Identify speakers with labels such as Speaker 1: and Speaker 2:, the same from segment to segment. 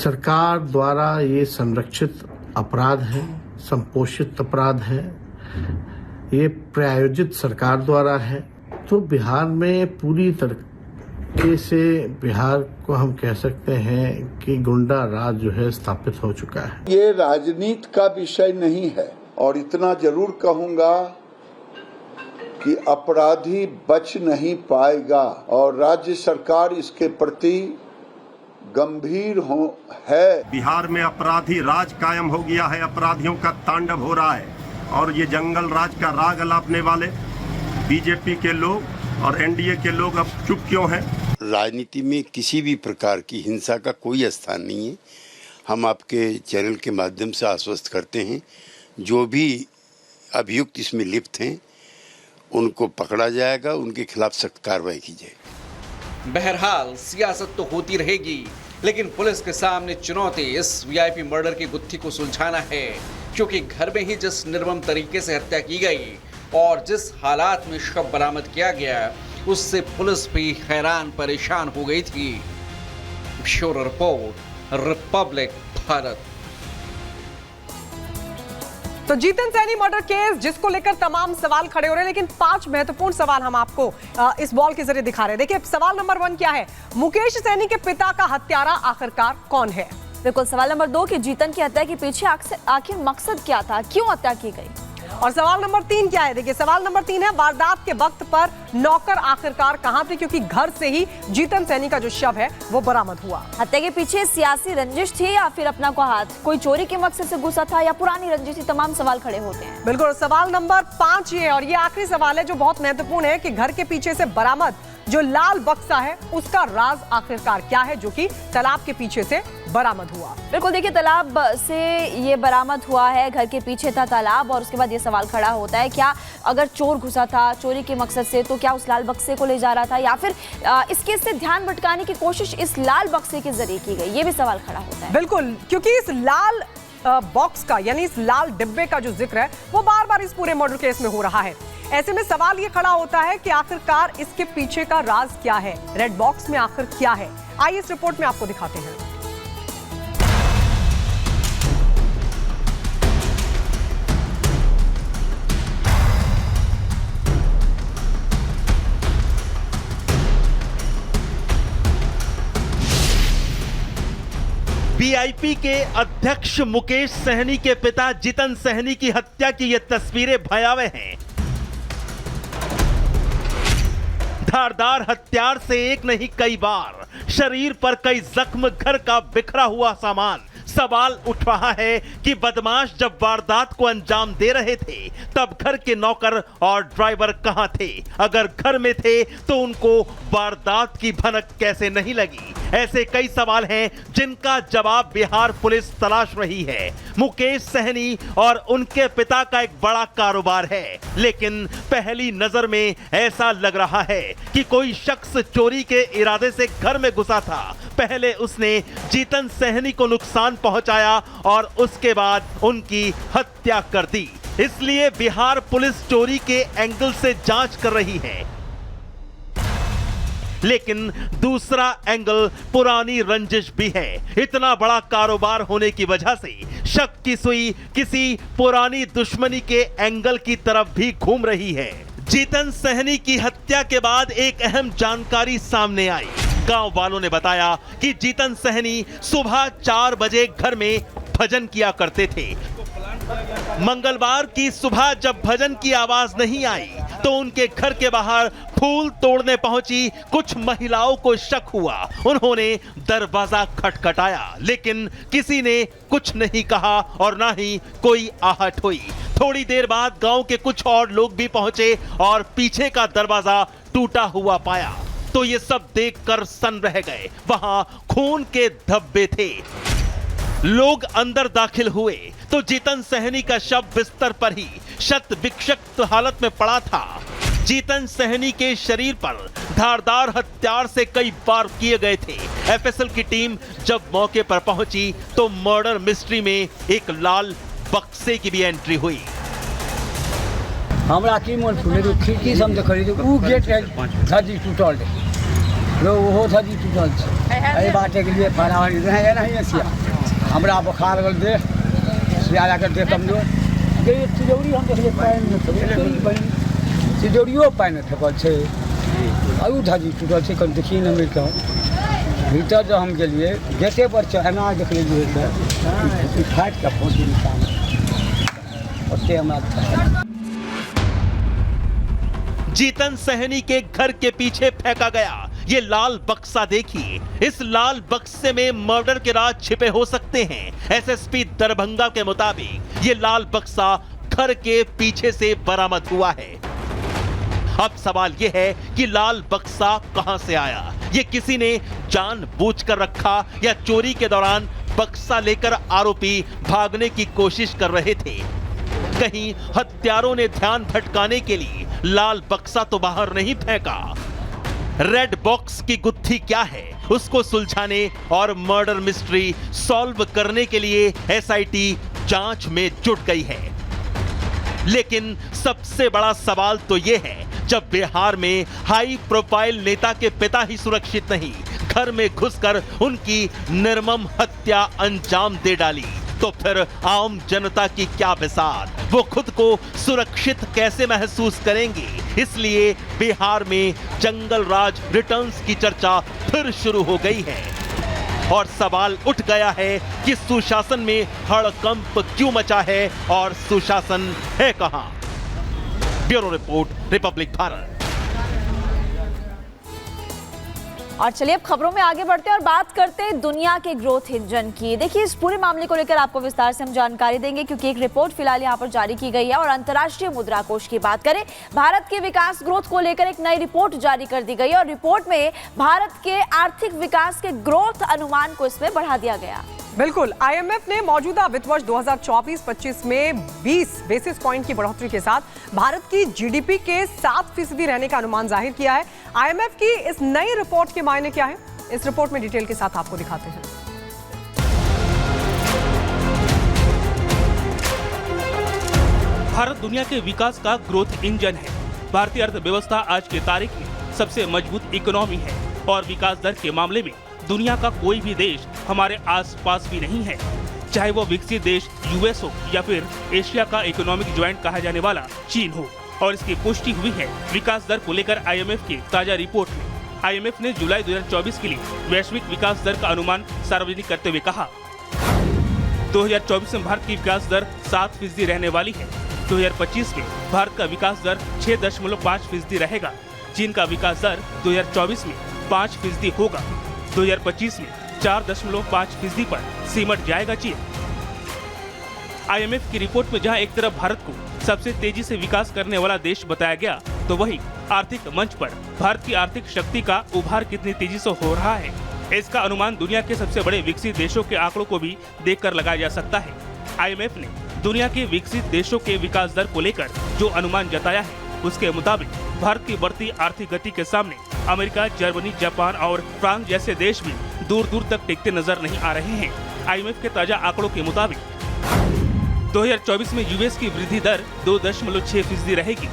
Speaker 1: सरकार द्वारा ये संरक्षित अपराध है, संपोषित अपराध है, ये प्रायोजित सरकार द्वारा है। तो बिहार में पूरी तरीके से बिहार को हम कह सकते हैं कि गुंडा राज जो है स्थापित हो चुका है।
Speaker 2: ये राजनीति का विषय नहीं है और इतना जरूर कहूंगा कि अपराधी बच नहीं पाएगा और राज्य सरकार इसके प्रति गंभीर है।
Speaker 3: बिहार में अपराधी राज कायम हो गया है, अपराधियों का तांडव हो रहा है और ये जंगल राज का राग अलापने वाले बीजेपी के लोग और एनडीए के लोग अब चुप क्यों हैं?
Speaker 4: राजनीति में किसी भी प्रकार की हिंसा का कोई स्थान नहीं है। हम आपके चैनल के माध्यम से आश्वस्त करते हैं, जो भी अभियुक्त इसमें लिप्त हैं उनको पकड़ा जाएगा, उनके खिलाफ सख्त कार्रवाई की जाएगी।
Speaker 5: बहरहाल सियासत तो होती रहेगी, लेकिन पुलिस के सामने चुनौती इस वीआईपी मर्डर की गुत्थी को सुलझाना है, क्योंकि घर में ही जिस निर्मम तरीके से हत्या की गई और जिस हालात में शव बरामद किया गया, उससे पुलिस भी हैरान परेशान हो गई थी। Bureau report, Republic Bharat.
Speaker 6: तो जीतन सहनी मर्डर केस जिसको लेकर तमाम सवाल खड़े हो रहे हैं, लेकिन 5 महत्वपूर्ण सवाल हम आपको इस बॉल के जरिए दिखा रहे हैं। देखिए, सवाल नंबर 1 क्या है? मुकेश सहनी के पिता का हत्यारा आखिरकार कौन है?
Speaker 7: बिल्कुल। सवाल नंबर 2 कि जीतन की हत्या के पीछे आखिर मकसद क्या था, क्यों हत्या की गई?
Speaker 6: और सवाल नंबर 3 क्या है? देखिए, सवाल नंबर 3 है वारदात के वक्त पर नौकर आखिरकार कहां थे, क्योंकि घर से ही जीतन सहनी का जो शव है वो बरामद हुआ।
Speaker 7: हत्या के पीछे सियासी रंजिश थी या फिर अपना को हाथ, कोई चोरी के मकसद से घुसा था या पुरानी रंजिश थी? तमाम सवाल खड़े होते हैं।
Speaker 6: बिल्कुल। सवाल नंबर 5 ये, और ये आखिरी सवाल है जो बहुत महत्वपूर्ण है, कि घर के पीछे से बरामद जो लाल बक्सा है उसका राज आखिरकार क्या है, जो कि तालाब के पीछे से बरामद हुआ।
Speaker 7: बिल्कुल। देखिए, तालाब से ये बरामद हुआ है, घर के पीछे था तालाब, और उसके बाद ये सवाल खड़ा होता है, क्या अगर चोर घुसा था चोरी के मकसद से, तो क्या उस लाल बक्से को ले जा रहा था, या फिर इस केस से ध्यान भटकाने की कोशिश इस लाल बक्से के जरिए की गई? ये भी सवाल खड़ा होता है।
Speaker 6: बिल्कुल, क्योंकि इस लाल बॉक्स का यानी इस लाल डिब्बे का जो जिक्र है वो बार बार इस पूरे मर्डर केस में हो रहा है। ऐसे में सवाल ये खड़ा होता है कि आखिरकार इसके पीछे का राज क्या है, रेड बॉक्स में आखिर क्या है? आइए इस रिपोर्ट में आपको दिखाते हैं।
Speaker 8: वीआईपी के अध्यक्ष मुकेश सहनी के पिता जीतन सहनी की हत्या की ये तस्वीरें भयावह हैं। धारदार हथियार से एक नहीं कई बार, शरीर पर कई जख्म, घर का बिखरा हुआ सामान। सवाल उठ रहा है कि बदमाश जब वारदात को अंजाम दे रहे थे तब घर के नौकर और ड्राइवर कहां थे? अगर घर में थे तो उनको वारदात की भनक कैसे नहीं लगी? ऐसे कई सवाल हैं जिनका जवाब बिहार पुलिस तलाश रही है। मुकेश सहनी और उनके पिता का एक बड़ा कारोबार है, लेकिन पहली नजर में ऐसा लग रहा है कि कोई शख्स चोरी के इरादे से घर में घुसा था। पहले उसने जीतन सहनी को नुकसान पहुंचाया और उसके बाद उनकी हत्या कर दी। इसलिए बिहार पुलिस चोरी के एंगल से जांच कर रही है, लेकिन दूसरा एंगल पुरानी रंजिश भी है। इतना बड़ा कारोबार होने की वजह से शक की सुई किसी पुरानी दुश्मनी के एंगल की तरफ भी घूम रही है। जीतन सहनी की हत्या के बाद एक अहम जानकारी सामने आई। गांव वालों ने बताया कि जीतन सहनी सुबह 4 बजे घर में भजन किया करते थे। मंगलवार की सुबह जब भजन की आवाज नहीं आई तो उनके घर के बाहर फूल तोड़ने पहुंची कुछ महिलाओं को शक हुआ। उन्होंने दरवाजा खटखटाया, लेकिन किसी ने कुछ नहीं कहा और ना ही कोई आहट हुई। थोड़ी देर बाद गांव के कुछ और लोग भी पहुंचे और पीछे का दरवाजा टूटा हुआ पाया, तो ये सब देखकर सन्न रह गए। वहां खून के धब्बे थे। लोग अंदर दाखिल हुए तो जीतन सहनी का शव बिस्तर पर ही शत विक्षत हालत में पड़ा था। जीतन सहनी के शरीर पर धारदार हथियार से कई वार किए गए थे। एफएसएल की टीम जब मौके पर पहुंची तो मर्डर मिस्ट्री में एक लाल बक्से की भी एंट्री हुई।
Speaker 9: हमरा की मन फुले खिड़की से हम देखली उ गेट है धजी टूटल ओहो धजी टूटल छै एहि बाटे के लिए फरावारी रहे नहीं एसिया हमरा बुखार गल दे सियाला कर दे कमजोर जे तिजौरी हम देखले पाइन में तिजौरियो पाइन में फेकल छै आयु धजी टूटल छै कन देखी न मिल के भीतर जो हम गेलिए गेटे पर चढ़ना देख लीजिए तो फाट का फोटो निकाल ओते हमरा
Speaker 8: जीतन सहनी के घर के पीछे फेंका गया ये लाल बक्सा देखिए। इस लाल बक्से में मर्डर के राज छिपे हो सकते हैं। एसएसपी दरभंगा के मुताबिक ये लाल बक्सा घर के पीछे से बरामद हुआ है। अब सवाल यह है कि लाल बक्सा कहां से आया? ये किसी ने जानबूझकर रखा या चोरी के दौरान बक्सा लेकर आरोपी भागने की कोशिश कर रहे थे? कहीं हत्यारों ने ध्यान भटकाने के लिए लाल बक्सा तो बाहर नहीं फेंका? रेड बॉक्स की गुत्थी क्या है उसको सुलझाने और मर्डर मिस्ट्री सॉल्व करने के लिए एसआईटी जांच में जुट गई है। लेकिन सबसे बड़ा सवाल तो यह है, जब बिहार में हाई प्रोफाइल नेता के पिता ही सुरक्षित नहीं, घर में घुसकर उनकी निर्मम हत्या अंजाम दे डाली, तो फिर आम जनता की क्या बिसात? वो खुद को सुरक्षित कैसे महसूस करेंगे? इसलिए बिहार में जंगल राज रिटर्न्स की चर्चा फिर शुरू हो गई है और सवाल उठ गया है कि सुशासन में हड़कंप क्यों मचा है और सुशासन है कहां? Bureau report, Republic Bharat.
Speaker 7: और चलिए अब खबरों में आगे बढ़ते हैं और बात करते हैं दुनिया के ग्रोथ इंजन की। देखिए इस पूरे मामले को लेकर आपको विस्तार से हम जानकारी देंगे क्योंकि एक रिपोर्ट फिलहाल यहाँ पर जारी की गई है। और अंतर्राष्ट्रीय मुद्रा कोष की बात करें, भारत के विकास ग्रोथ को लेकर एक नई रिपोर्ट जारी कर दी गई और रिपोर्ट में भारत के आर्थिक विकास के ग्रोथ अनुमान को इसमें बढ़ा दिया गया।
Speaker 6: बिल्कुल, आईएमएफ ने मौजूदा वित्त वर्ष 2024-25 में 20 बेसिस पॉइंट की बढ़ोतरी के साथ भारत की जीडीपी के 7% रहने का अनुमान जाहिर किया है। आईएमएफ की इस नई रिपोर्ट के मायने क्या है, इस रिपोर्ट में डिटेल के साथ आपको दिखाते हैं।
Speaker 10: भारत दुनिया के विकास का ग्रोथ इंजन है। भारतीय अर्थव्यवस्था आज की तारीख में सबसे मजबूत इकोनॉमी है और विकास दर के मामले में दुनिया का कोई भी देश हमारे आसपास भी नहीं है, चाहे वो विकसित देश यूएस हो या फिर एशिया का इकोनॉमिक ज्वाइंट कहा जाने वाला चीन हो। और इसकी पुष्टि हुई है विकास दर को लेकर आईएमएफ की ताजा रिपोर्ट में। आईएमएफ ने जुलाई 2024 के लिए वैश्विक विकास दर का अनुमान सार्वजनिक करते हुए कहा, 2024 में भारत की विकास दर 7% रहने वाली है। 2025 में भारत का विकास दर 6.5% रहेगा। चीन का विकास दर 2024 में 5% होगा। 2025 में 4.5% पर सिमट जाएगा चीन। आईएमएफ की रिपोर्ट में जहां एक तरफ भारत को सबसे तेजी से विकास करने वाला देश बताया गया, तो वहीं आर्थिक मंच पर भारत की आर्थिक शक्ति का उभार कितनी तेजी से हो रहा है, इसका अनुमान दुनिया के सबसे बड़े विकसित देशों के आंकड़ों को भी देखकर लगाया जा सकता है। आईएमएफ ने दुनिया के विकसित देशों के विकास दर को लेकर जो अनुमान जताया है, उसके मुताबिक भारत की बढ़ती आर्थिक गति के सामने अमेरिका, जर्मनी, जापान और फ्रांस जैसे देश भी दूर दूर तक टिकते नजर नहीं आ रहे हैं। आईएमएफ के ताजा आंकड़ों के मुताबिक 2024 में यूएस की वृद्धि दर 2.6% रहेगी।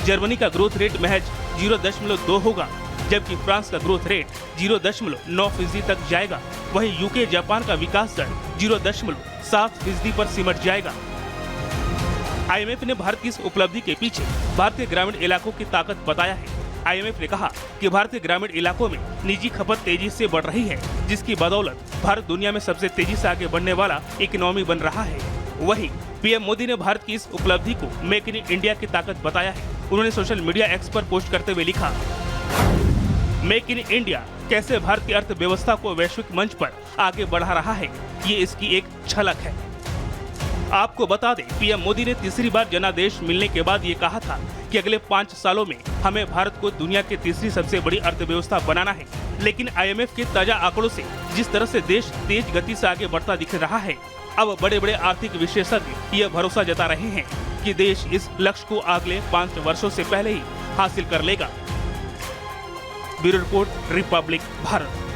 Speaker 10: जर्मनी का ग्रोथ रेट महज 0.2 होगा, जबकि फ्रांस का ग्रोथ रेट 0.9% तक जाएगा। वहीं यूके, जापान का विकास दर 0.7% पर सिमट जाएगा। आईएमएफ ने भारत की इस उपलब्धि के पीछे भारतीय ग्रामीण इलाकों की ताकत बताया है। आईएमएफ ने कहा कि भारतीय ग्रामीण इलाकों में निजी खपत तेजी से बढ़ रही है, जिसकी बदौलत भारत दुनिया में सबसे तेजी से आगे बढ़ने वाला इकोनॉमी बन रहा है। वहीं पीएम मोदी ने भारत की इस उपलब्धि को मेक इन इंडिया की ताकत बताया है। उन्होंने सोशल मीडिया एक्स पर पोस्ट करते हुए लिखा, मेक इन इंडिया कैसे भारत की अर्थव्यवस्था को वैश्विक मंच पर आगे बढ़ा रहा है, ये इसकी एक झलक है। आपको बता दें, पीएम मोदी ने तीसरी बार जनादेश मिलने के बाद ये कहा था कि अगले 5 सालों में हमें भारत को दुनिया की तीसरी सबसे बड़ी अर्थव्यवस्था बनाना है। लेकिन आईएमएफ के ताजा आंकड़ों से जिस तरह से देश तेज गति से आगे बढ़ता दिख रहा है, अब बड़े बड़े आर्थिक विशेषज्ञ यह भरोसा जता रहे हैं कि देश इस लक्ष्य को अगले 5 वर्षों से पहले ही हासिल कर लेगा। Bureau report, Republic Bharat.